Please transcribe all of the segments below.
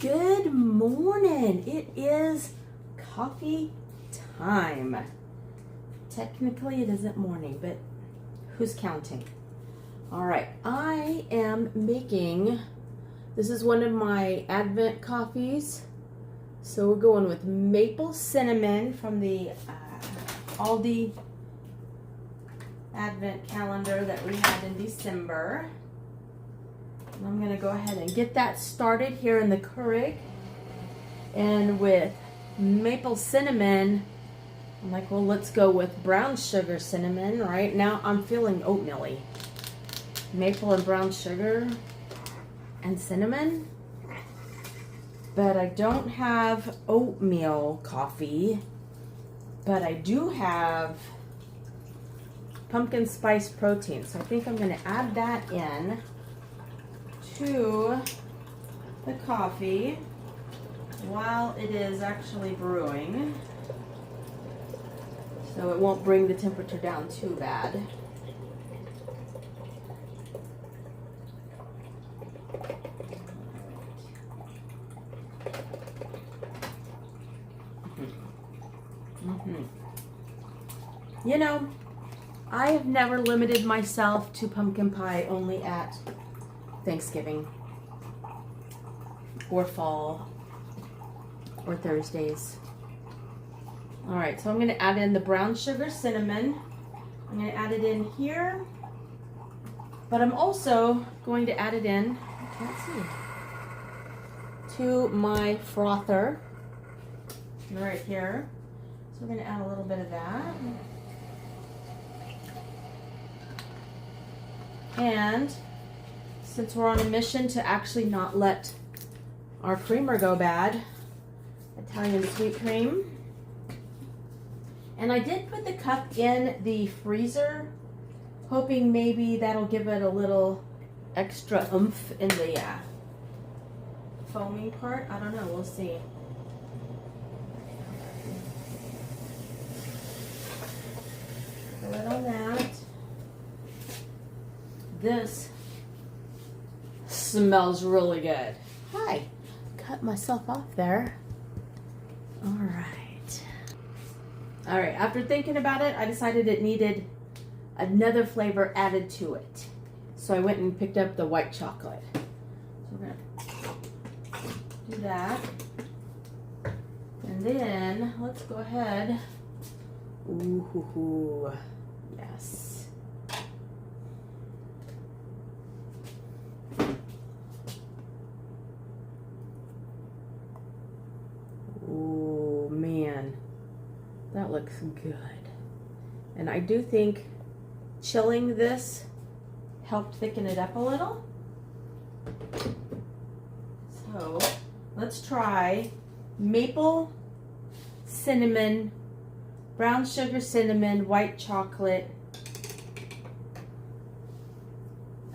Good morning. It is coffee time. Technically it isn't morning, but who's counting? All right, I am making, this is one of my Advent coffees. So we're going with maple cinnamon from the Aldi Advent calendar that we had in December. And I'm gonna go ahead and get that started here in the Keurig. And with maple cinnamon, I'm like, well, let's go with brown sugar cinnamon. Right now I'm feeling oatmeal-y. Maple and brown sugar and cinnamon. But I don't have oatmeal coffee. But I do have pumpkin spice protein. So I think I'm gonna add that in to the coffee while it is actually brewing, so it won't bring the temperature down too bad. You know, I have never limited myself to pumpkin pie only at Thanksgiving or fall or Thursdays. All right, so I'm going to add in the brown sugar cinnamon. I'm going to add it in here, but I'm also going to add it in, I can't see, to my frother right here. So we're going to add a little bit of that. And since we're on a mission to actually not let our creamer go bad, Italian sweet cream. And I did put the cup in the freezer, hoping maybe that'll give it a little extra oomph in the foamy part. I don't know, we'll see. Put it on that. This smells really good. Hi, cut myself off there. All right. All right, after thinking about it, I decided it needed another flavor added to it. So I went and picked up the white chocolate. So we're gonna do that. And then let's go ahead. Ooh, hoo, hoo. Yes. Oh man, that looks good. And I do think chilling this helped thicken it up a little. So let's try maple, cinnamon, brown sugar cinnamon, white chocolate,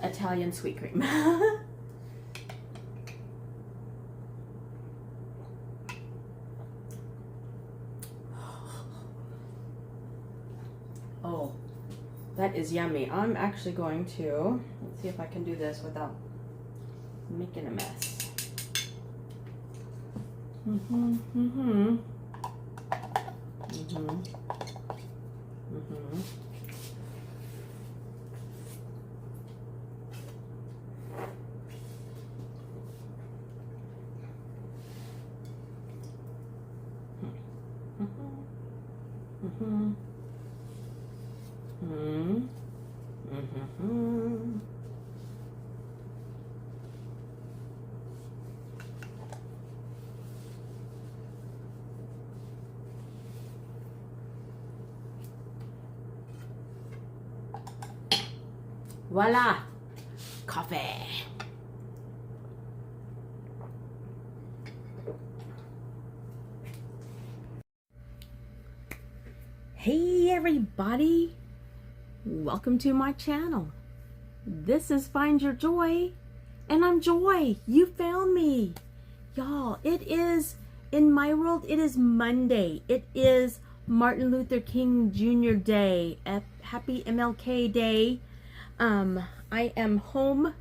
Italian sweet cream. Oh, that is yummy. I'm actually going to, let's see if I can do this without making a mess. Voila, coffee. Hey everybody, welcome to my channel. This is Find Your Joy, and I'm Joy. You found me. Y'all, it is, in my world, it is Monday. It is Martin Luther King Jr. Day. Happy MLK Day. I am home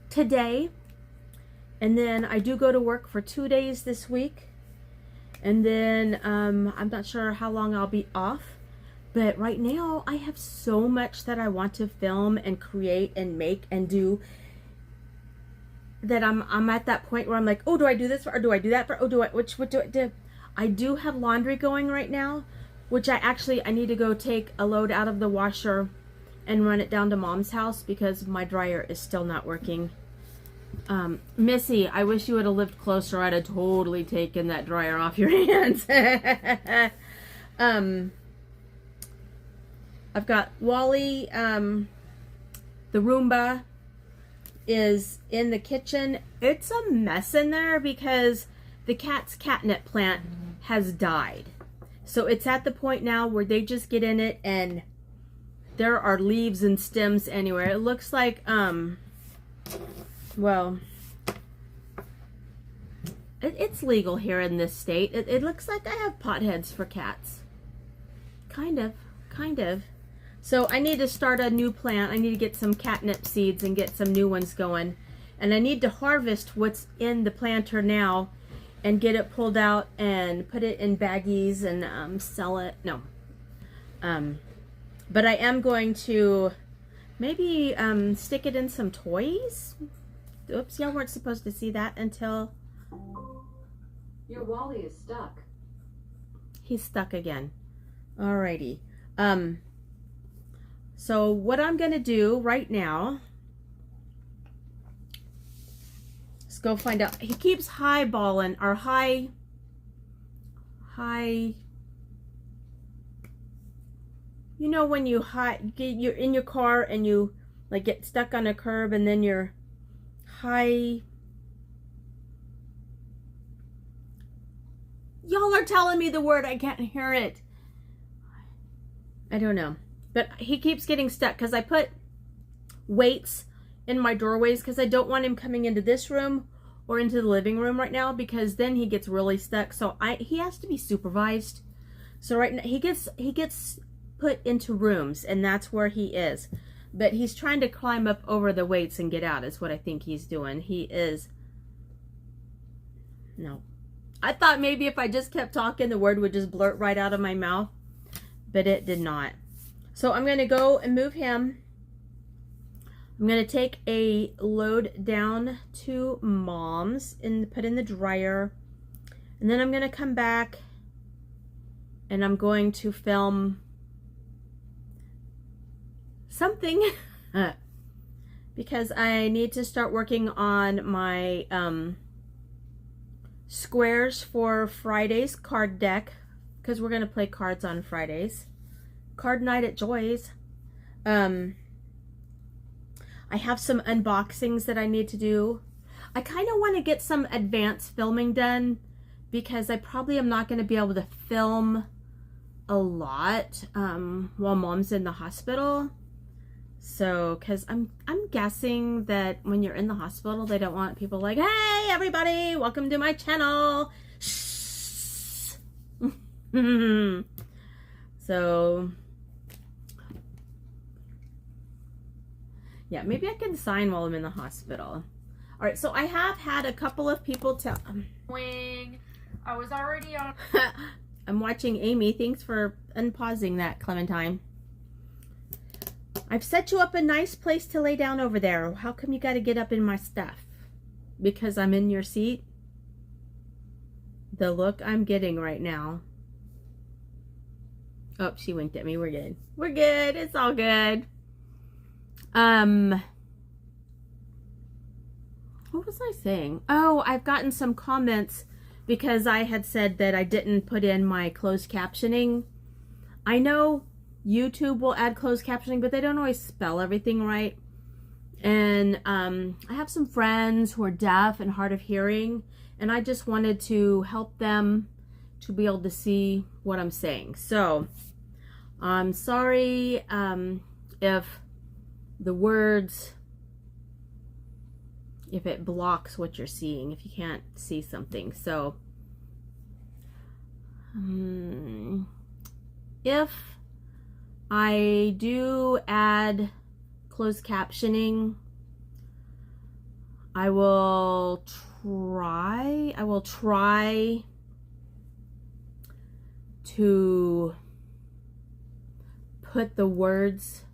today, And then I do go to work for 2 days this week. And then I'm not sure how long I'll be off. But right now I have so much that I want to film and create and make and do, that I'm at that point where I'm like, oh, do I do this or do I do that for? Oh, what do I do? I do have laundry going right now, which I need to go take a load out of the washer and run it down to Mom's house because my dryer is still not working. Missy, I wish you would have lived closer. I'd have totally taken that dryer off your hands. I've got Wally, the Roomba is in the kitchen. It's a mess in there because the cat's catnip plant has died. So it's at the point now where they just get in it and there are leaves and stems anywhere. It looks like, well, it's legal here in this state. It looks like I have potheads for cats. Kind of. So I need to start a new plant. I need to get some catnip seeds and get some new ones going. And I need to harvest what's in the planter now and get it pulled out and put it in baggies and sell it. No. But I am going to maybe stick it in some toys. Oops, y'all weren't supposed to see that until... Your Wally is stuck. He's stuck again. Alrighty. So what I'm going to do right now is go find out. He keeps highballing or high. You know when you're in your car and you like get stuck on a curb and then you're high. Y'all are telling me the word. I can't hear it. I don't know. But he keeps getting stuck because I put weights in my doorways because I don't want him coming into this room or into the living room right now because then he gets really stuck. So he has to be supervised. So right now he gets put into rooms and that's where he is. But he's trying to climb up over the weights and get out is what I think he's doing. He is... No. I thought maybe if I just kept talking the word would just blurt right out of my mouth. But it did not. So I'm going to go and move him. I'm going to take a load down to Mom's and put in the dryer. And then I'm going to come back and I'm going to film something because I need to start working on my squares for Friday's card deck because we're going to play cards on Fridays. Card night at Joy's. I have some unboxings that I need to do. I kind of want to get some advanced filming done because I probably am not going to be able to film a lot while Mom's in the hospital. So, because I'm guessing that when you're in the hospital, they don't want people like, hey, everybody, welcome to my channel. Shh. So... yeah, maybe I can sign while I'm in the hospital. All right, so I have had a couple of people tell... I was already on... I'm watching Amy. Thanks for unpausing that, Clementine. I've set you up a nice place to lay down over there. How come you got to get up in my stuff? Because I'm in your seat? The look I'm getting right now. Oh, she winked at me. We're good. We're good. It's all good. What was I saying? Oh, I've gotten some comments because I had said that I didn't put in my closed captioning. I know YouTube will add closed captioning, but they don't always spell everything right. And I have some friends who are deaf and hard of hearing, and I just wanted to help them to be able to see what I'm saying. So I'm sorry if the words, if it blocks what you're seeing, if you can't see something. So if I do add closed captioning, I will will try to put the words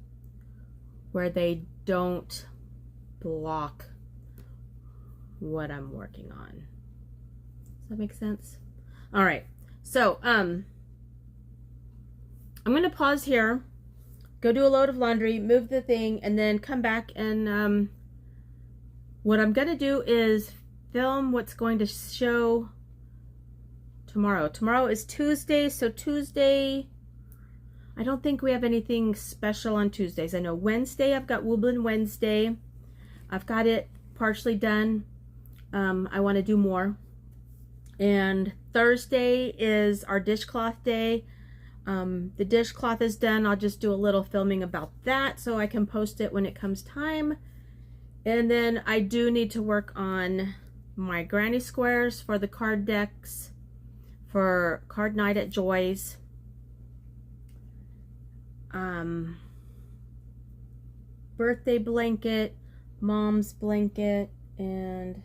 where they don't block what I'm working on. Does that make sense? All right. So, I'm going to pause here, go do a load of laundry, move the thing, and then come back and what I'm going to do is film what's going to show tomorrow. Tomorrow is Tuesday, so Tuesday, I don't think we have anything special on Tuesdays. I know Wednesday, I've got Woodland Wednesday. I've got it partially done. I want to do more. And Thursday is our dishcloth day. The dishcloth is done. I'll just do a little filming about that so I can post it when it comes time. And then I do need to work on my granny squares for the card decks for card night at Joy's. Birthday blanket, mom's blanket, and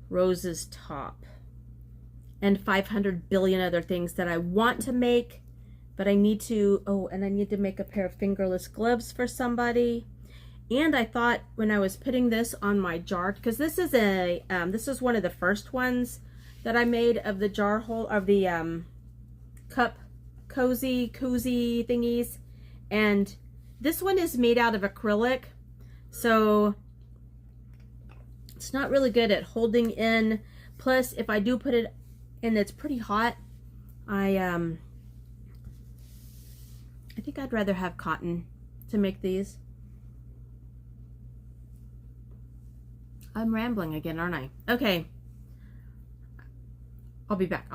Rose's top, and 500 billion other things that I want to make, but I need to, oh, and I need to make a pair of fingerless gloves for somebody. And I thought when I was putting this on my jar, because this is this is one of the first ones that I made of the jar hole, of the cup koozie thingies, and this one is made out of acrylic, so it's not really good at holding in. Plus, if I do put it in, it's pretty hot. I think I'd rather have cotton to make these. I'm rambling again, aren't I? Okay. I'll be back.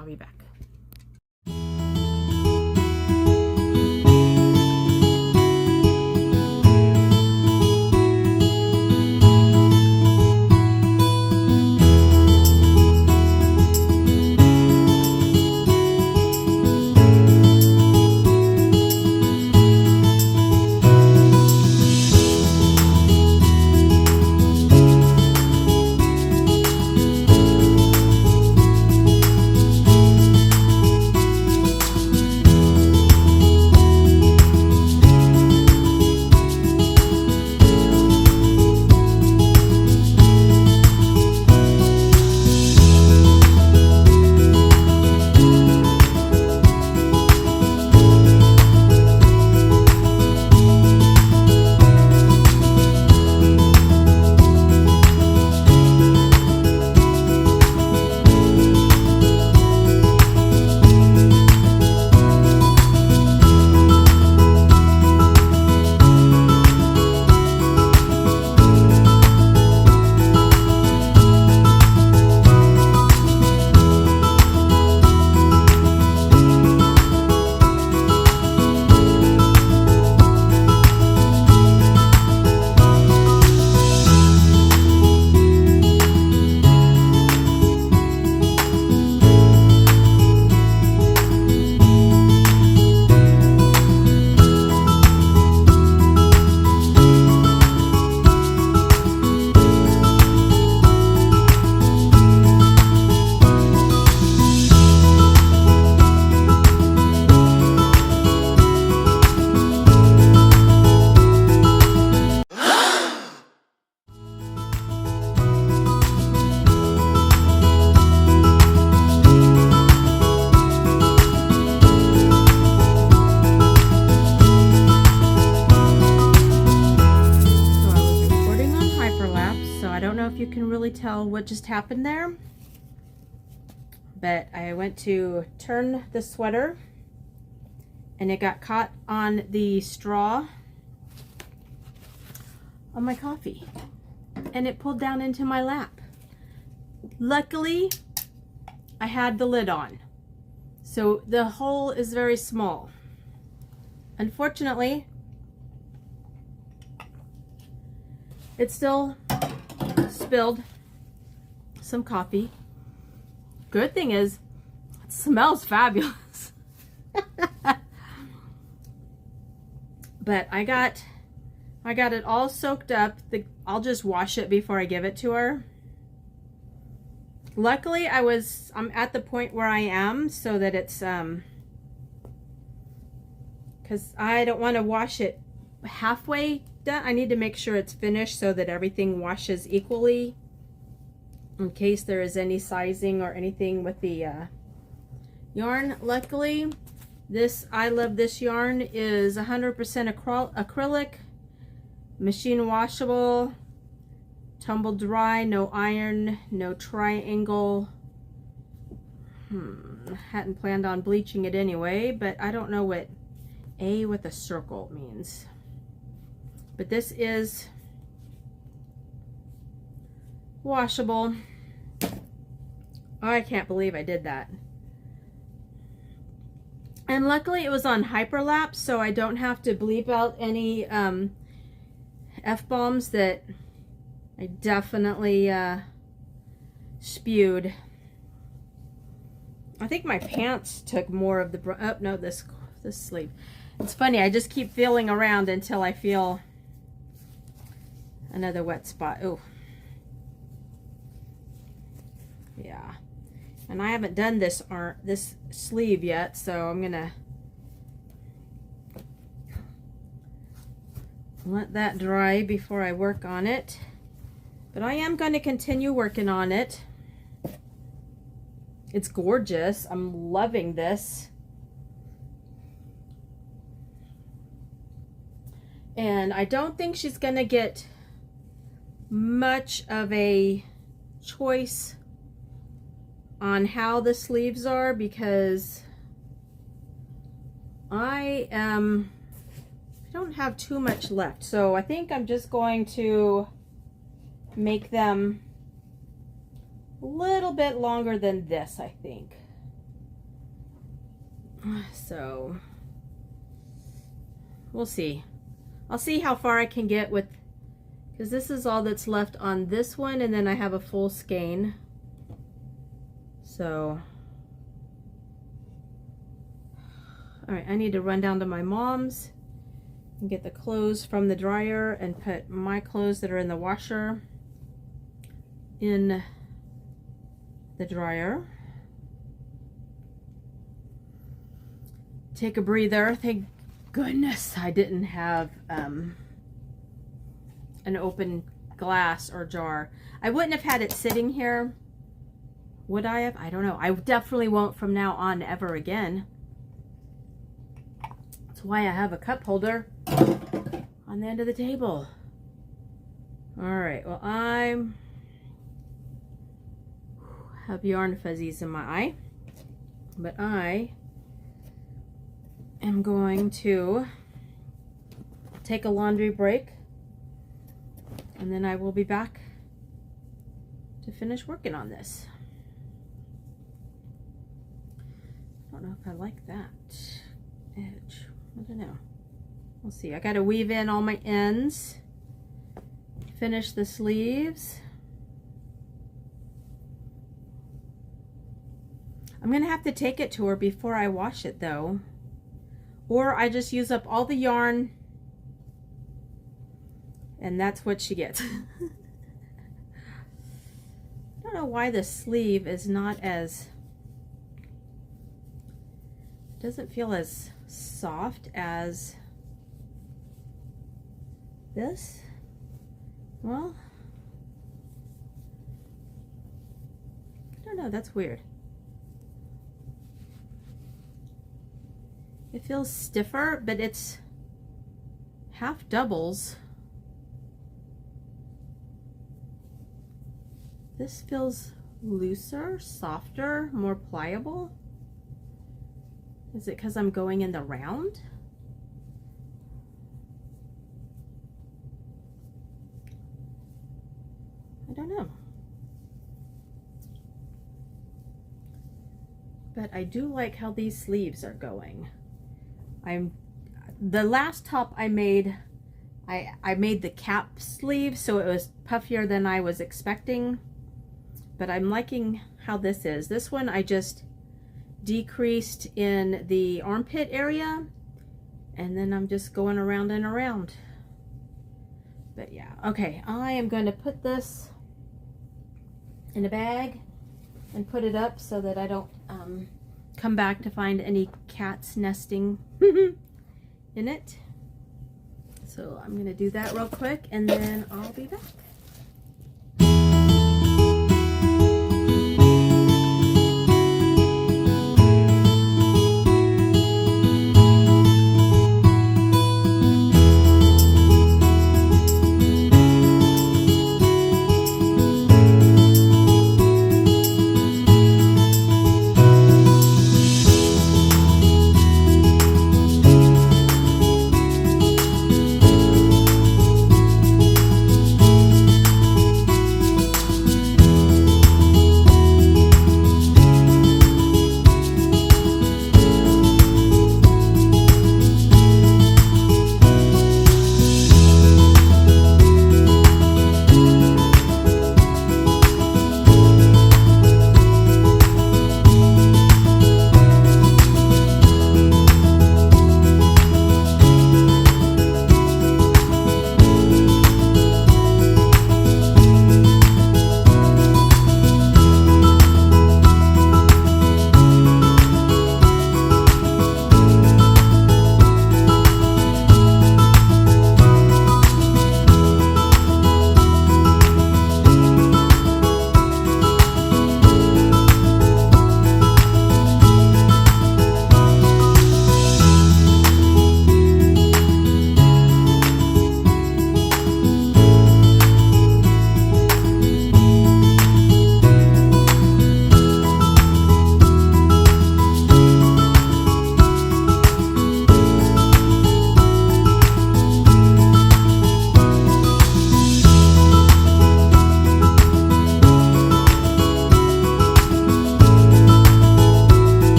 Tell what just happened there, but I went to turn the sweater and it got caught on the straw on my coffee and it pulled down into my lap. Luckily I had the lid on, so the hole is very small. Unfortunately, it still spilled some coffee. Good thing is it smells fabulous. But I got it all soaked up. I'll just wash it before I give it to her. Luckily, I'm at the point where I am so that it's, because I don't want to wash it halfway done. I need to make sure it's finished so that everything washes equally in case there is any sizing or anything with the yarn. Luckily, I love this yarn is 100% acrylic, machine washable, tumble dry, no iron, no triangle. Hadn't planned on bleaching it anyway, but I don't know what A with a circle means. But this is washable. Oh, I can't believe I did that. And luckily it was on hyperlapse, so I don't have to bleep out any F-bombs that I definitely spewed. I think my pants took more of the, oh no, this sleeve. It's funny, I just keep feeling around until I feel another wet spot. Oh. Yeah. And I haven't done this sleeve yet, so I'm gonna let that dry before I work on it. But I am going to continue working on it. It's gorgeous. I'm loving this. And I don't think she's going to get much of a choice on how the sleeves are because I don't have too much left. So I think I'm just going to make them a little bit longer than this, I think. So we'll see. I'll see how far I can get with, because this is all that's left on this one, and then I have a full skein. So, all right, I need to run down to my mom's and get the clothes from the dryer and put my clothes that are in the washer in the dryer. Take a breather. Thank goodness I didn't have an open glass or jar. I wouldn't have had it sitting here. Would I have? I don't know. I definitely won't from now on ever again. That's why I have a cup holder on the end of the table. All right, well, I have yarn fuzzies in my eye, but I am going to take a laundry break, and then I will be back to finish working on this. I don't know if I like that edge. I don't know. We'll see. I got to weave in all my ends, finish the sleeves. I'm going to have to take it to her before I wash it though. Or I just use up all the yarn and that's what she gets. I don't know why the sleeve is not as, doesn't feel as soft as this. Well, I don't know, that's weird. It feels stiffer, but it's half doubles. This feels looser, softer, more pliable. Is it because I'm going in the round? I don't know. But I do like how these sleeves are going. The last top I made, I made the cap sleeve, so it was puffier than I was expecting. But I'm liking how this is. This one I just decreased in the armpit area, and then I'm just going around and around. But yeah, okay, I am going to put this in a bag and put it up so that I don't come back to find any cats nesting in it. So I'm gonna do that real quick and then I'll be back.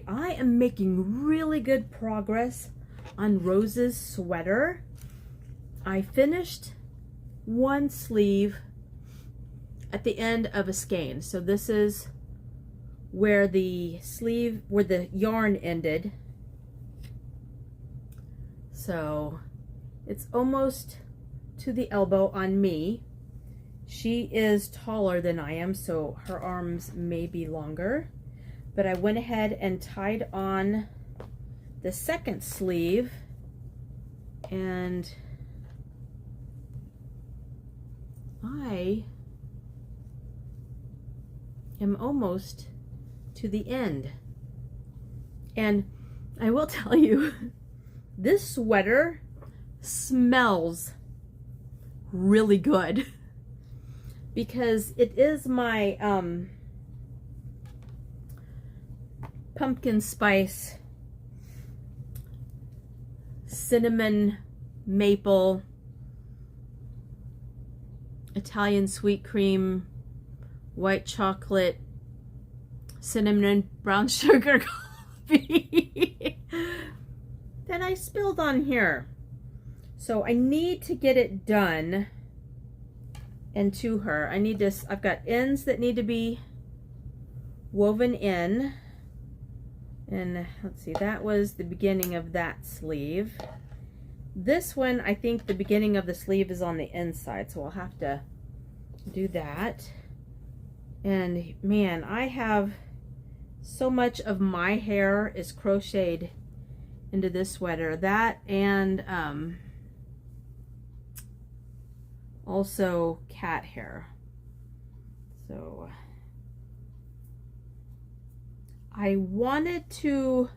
I am making really good progress on Rose's sweater. I finished one sleeve at the end of a skein. So this is where the sleeve, where the yarn ended. So it's almost to the elbow on me. She is taller than I am, so her arms may be longer. But I went ahead and tied on the second sleeve, and I am almost to the end. And I will tell you, this sweater smells really good because it is my pumpkin spice, cinnamon, maple, Italian sweet cream, white chocolate, cinnamon, brown sugar coffee that I spilled on here. So I need to get it done and to her. I need this, I've got ends that need to be woven in. And let's see, that was the beginning of that sleeve. This one, I think the beginning of the sleeve is on the inside, so I'll have to do that. And man, I have so much of my hair is crocheted into this sweater. That and also cat hair. So I want to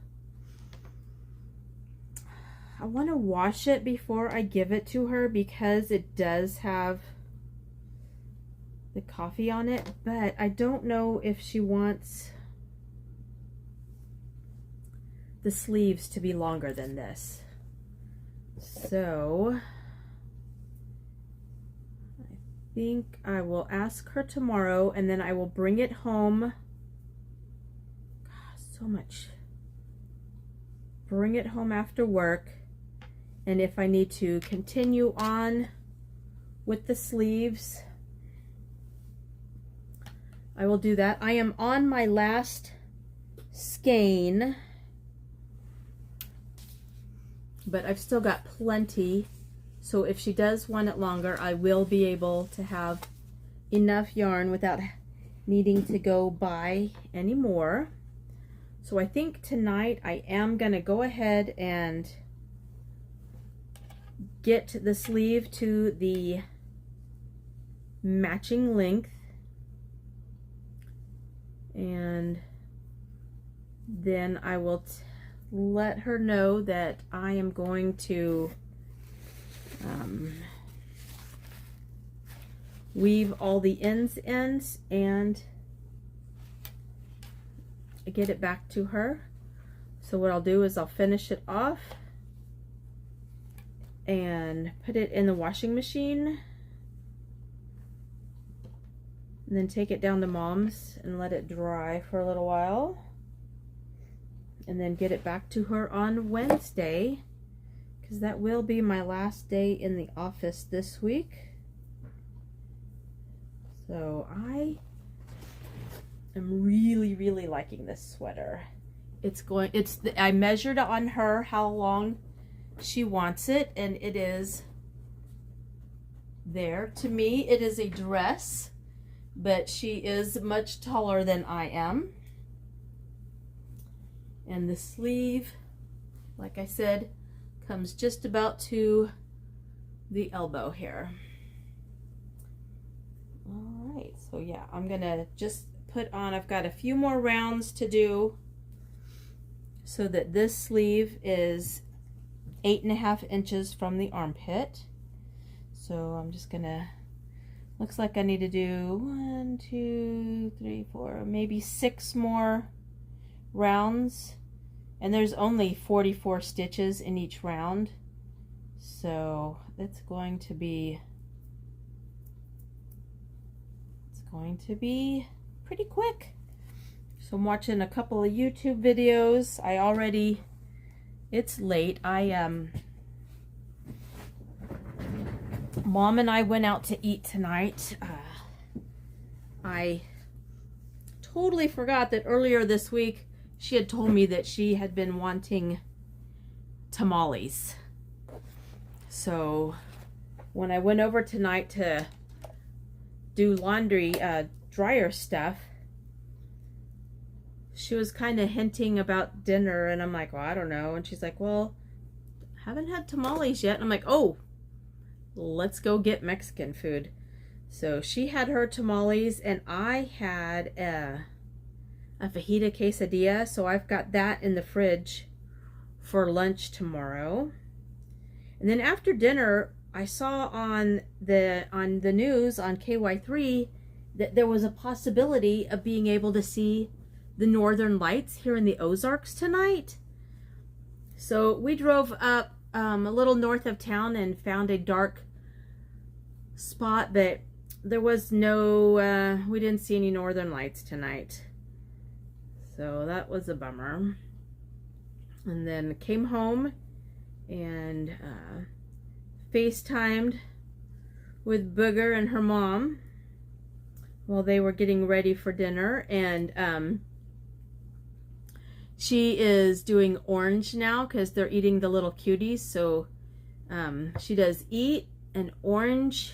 wash it before I give it to her because it does have the coffee on it, but I don't know if she wants the sleeves to be longer than this. So I think I will ask her tomorrow, and then I will bring it home. God, so much. Bring it home after work, and if I need to continue on with the sleeves, I will do that. I am on my last skein, but I've still got plenty. So if she does want it longer, I will be able to have enough yarn without needing to go buy any more. So I think tonight I am going to go ahead and get the sleeve to the matching length, and then I will let her know that I am going to weave all the ends and get it back to her. So what I'll do is I'll finish it off and put it in the washing machine, and then take it down to Mom's and let it dry for a little while, and then get it back to her on Wednesday, because that will be my last day in the office this week. So I am really liking this sweater. I measured on her how long she wants it, and it is there. To me, it is a dress, but she is much taller than I am. And the sleeve, like I said, comes just about to the elbow here. All right, so yeah, I'm gonna just put on, I've got a few more rounds to do so that this sleeve is 8.5 inches from the armpit. So I'm just gonna, looks like I need to do 1, 2, 3, 4, maybe 6 more rounds, and there's only 44 stitches in each round, so it's going to be pretty quick. So I'm watching a couple of YouTube videos. It's late. Mom and I went out to eat tonight. I totally forgot that earlier this week she had told me that she had been wanting tamales. So when I went over tonight to do laundry, dryer stuff, she was kind of hinting about dinner, and I'm like, well, I don't know. And she's like, well, haven't had tamales yet. And I'm like, oh, let's go get Mexican food. So she had her tamales, and I had a fajita quesadilla, so I've got that in the fridge for lunch tomorrow. And then after dinner, I saw on the news on KY3 that there was a possibility of being able to see the northern lights here in the Ozarks tonight. So we drove up a little north of town and found a dark spot, but there was no, we didn't see any northern lights tonight. So that was a bummer. And then came home and FaceTimed with Booger and her mom while they were getting ready for dinner. And she is doing orange now because they're eating the little cuties. So she does eat and orange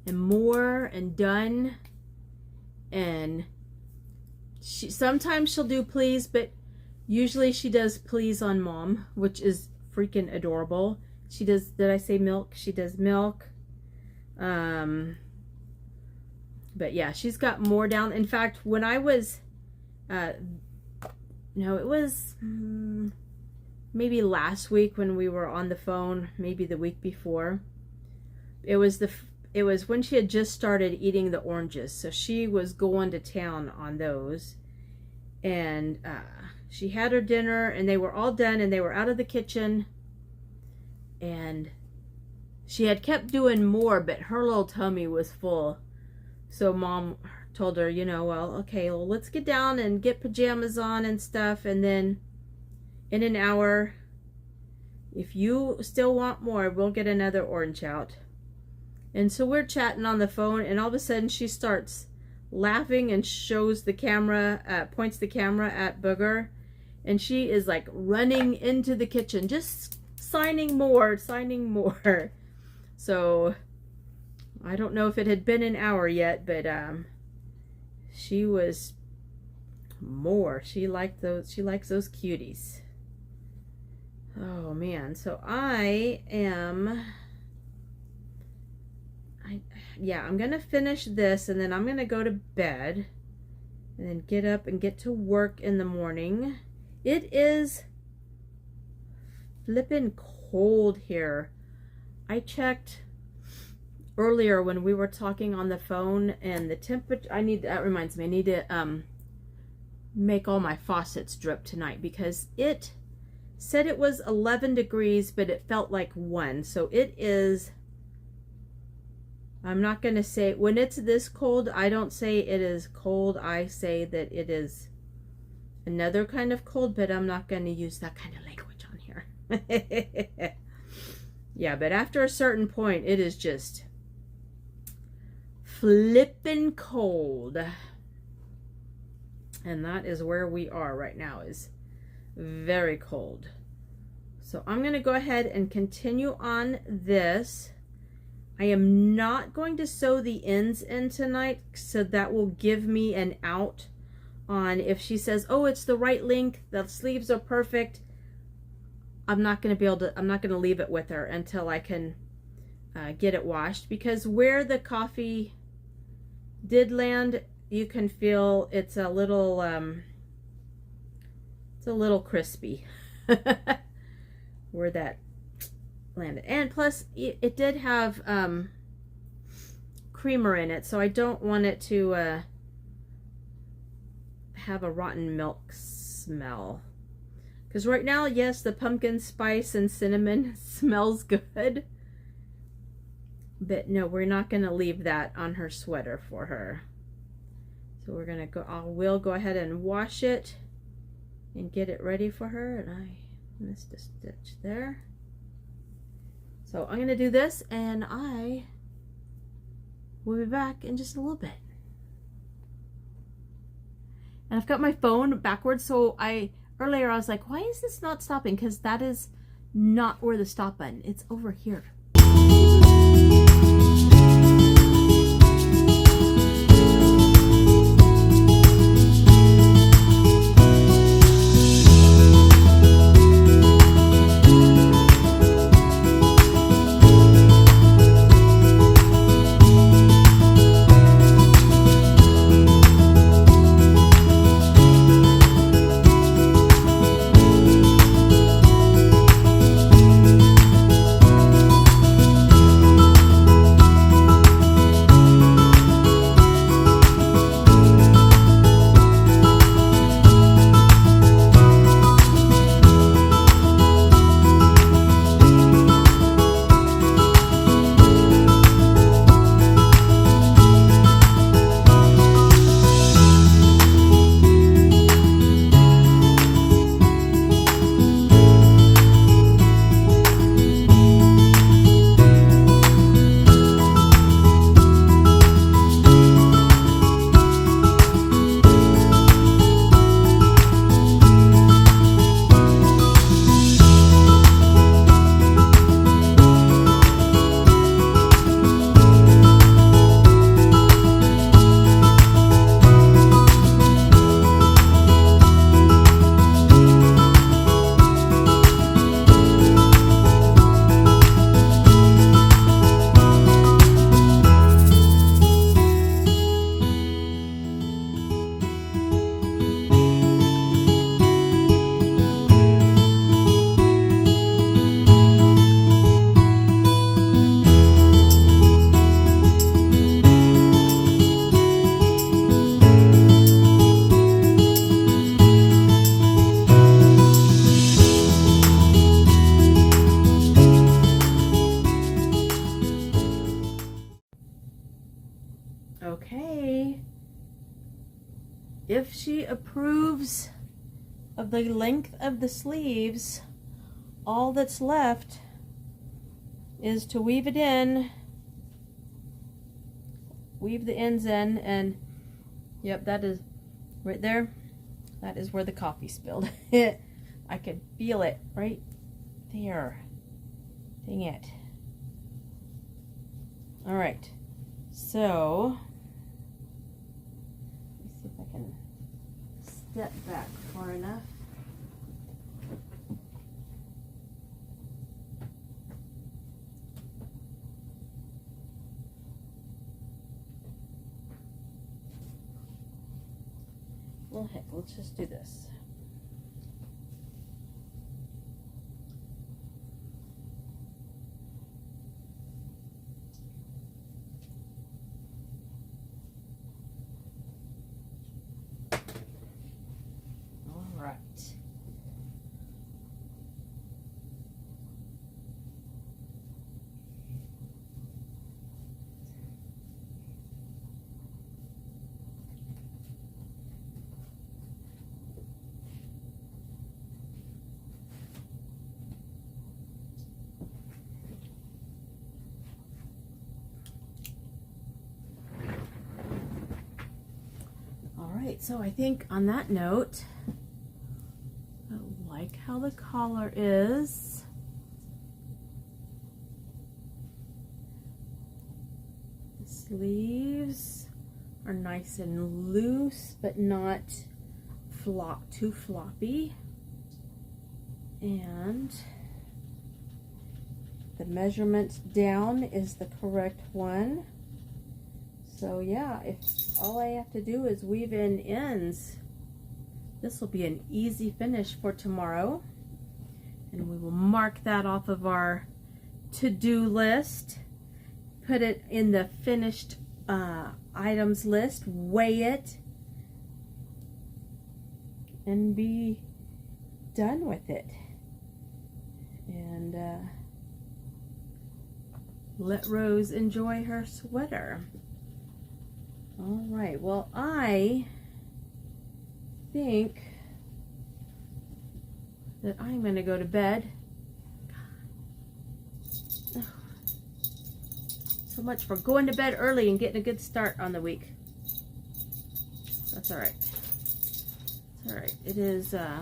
and more and done. And sometimes she'll do please, but usually she does please on mom, which is freaking adorable. She does, did I say milk? She does milk. But yeah, she's got more down. In fact, when I was, no, it was maybe last week when we were on the phone, maybe the week before. It was it was when she had just started eating the oranges. So she was going to town on those. And she had her dinner and they were all done and they were out of the kitchen. And she had kept doing more, but her little tummy was full. So Mom told her, you know, well, okay, well, let's get down and get pajamas on and stuff. And then in an hour, if you still want more, we'll get another orange out. And so we're chatting on the phone, and all of a sudden she starts laughing and shows the camera, points the camera at Booger. And she is like running into the kitchen, just signing more. So I don't know if it had been an hour yet, but she was more. She likes those cuties. Oh man, so I'm gonna finish this and then I'm gonna go to bed and then get up and get to work in the morning. It is flippin' cold here. I checked earlier when we were talking on the phone, and the temperature, that reminds me, I need to make all my faucets drip tonight, because it said it was 11 degrees, but it felt like 1. So it is, I'm not going to say, when it's this cold, I don't say it is cold. I say that it is another kind of cold, but I'm not going to use that kind of language on here. Yeah, but after a certain point, it is just flippin' cold. And that is where we are right now, is very cold. So I'm going to go ahead and continue on this. I am not going to sew the ends in tonight, so that will give me an out on if she says, oh, it's the right length, the sleeves are perfect. I'm not going to leave it with her until I can get it washed, because where the coffee did land, you can feel it's a little crispy where that landed. And plus it did have creamer in it, so I don't want it to have a rotten milk smell. Because right now, yes, the pumpkin spice and cinnamon smells good, but no, we're not going to leave that on her sweater for her. So we're going to go, we'll go ahead and wash it and get it ready for her. And I missed a stitch there. So I'm going to do this, and I will be back in just a little bit. And I've got my phone backwards, so earlier I was like, why is this not stopping? Because that is not where the stop button, it's over here. Okay. If she approves of the length of the sleeves, all that's left is to weave it in, weave the ends in, and yep, that is right there. That is where the coffee spilled. I could feel it right there. Dang it. All right, so let's see if I can step back far enough. Well, heck, let's just do this. All right. So I think on that note, I like how the collar is. The sleeves are nice and loose, but not too floppy. And the measurement down is the correct one. So yeah, if all I have to do is weave in ends, this will be an easy finish for tomorrow. And we will mark that off of our to-do list, put it in the finished items list, weigh it, and be done with it. And let Rose enjoy her sweater. All right, well, I think that I'm going to go to bed. So much for going to bed early and getting a good start on the week. That's all right. It's all right. It is, where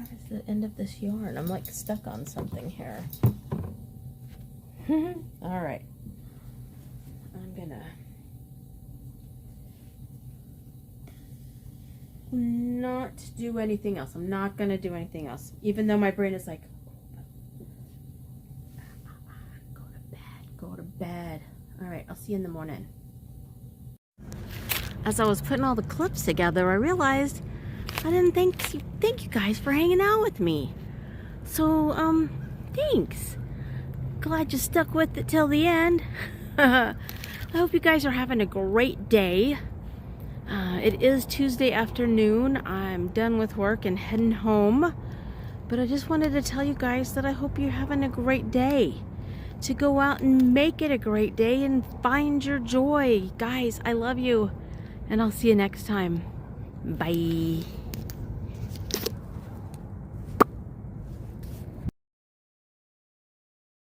is the end of this yarn? I'm like stuck on something here. All right. I'm gonna not do anything else. I'm not gonna do anything else, even though my brain is like, go to bed, go to bed. All right, I'll see you in the morning. As I was putting all the clips together, I realized I didn't thank you guys for hanging out with me. So, thanks. Glad you stuck with it till the end. I hope you guys are having a great day. It is Tuesday afternoon. I'm done with work and heading home. But I just wanted to tell you guys that I hope you're having a great day. To go out and make it a great day and find your joy. Guys, I love you. And I'll see you next time. Bye.